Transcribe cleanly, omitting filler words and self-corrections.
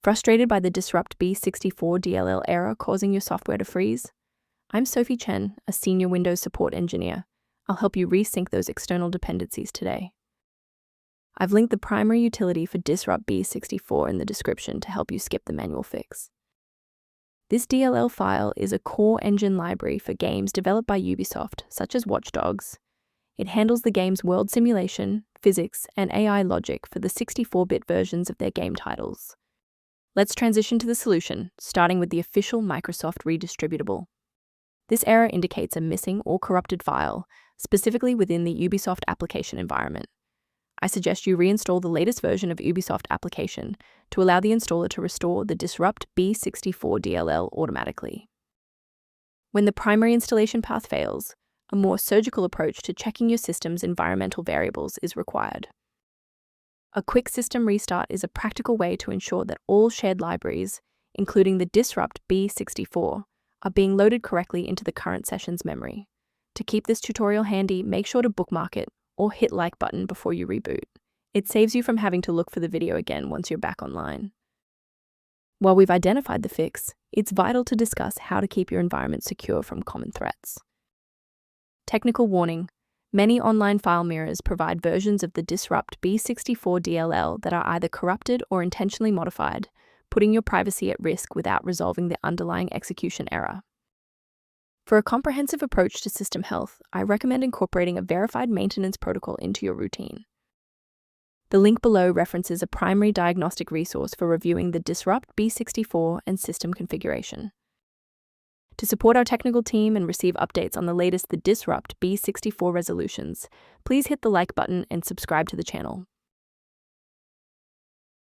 Frustrated by the disrupt B64 DLL error causing your software to freeze? I'm Sophie Chen, a senior Windows support engineer. I'll help you resync those external dependencies today. I've linked the primary utility for disrupt B64 in the description to help you skip the manual fix. This DLL file is a core engine library for games developed by Ubisoft, such as Watch Dogs. It handles the game's world simulation, physics, and AI logic for the 64-bit versions of their game titles. Let's transition to the solution, starting with the official Microsoft redistributable. This error indicates a missing or corrupted file, specifically within the Ubisoft application environment. I suggest you reinstall the latest version of Ubisoft application to allow the installer to restore the disrupt B64 DLL automatically. When the primary installation path fails, a more surgical approach to checking your system's environmental variables is required. A quick system restart is a practical way to ensure that all shared libraries, including the disrupt B64, are being loaded correctly into the current session's memory. To keep this tutorial handy, make sure to bookmark it or hit like button before you reboot. It saves you from having to look for the video again once you're back online. While we've identified the fix, it's vital to discuss how to keep your environment secure from common threats. Technical warning: many online file mirrors provide versions of the disrupt B64 DLL that are either corrupted or intentionally modified, putting your privacy at risk without resolving the underlying execution error. For a comprehensive approach to system health, I recommend incorporating a verified maintenance protocol into your routine. The link below references a primary diagnostic resource for reviewing the disrupt B64 and system configuration. To support our technical team and receive updates on the latest disrupt B64 resolutions, please hit the like button and subscribe to the channel.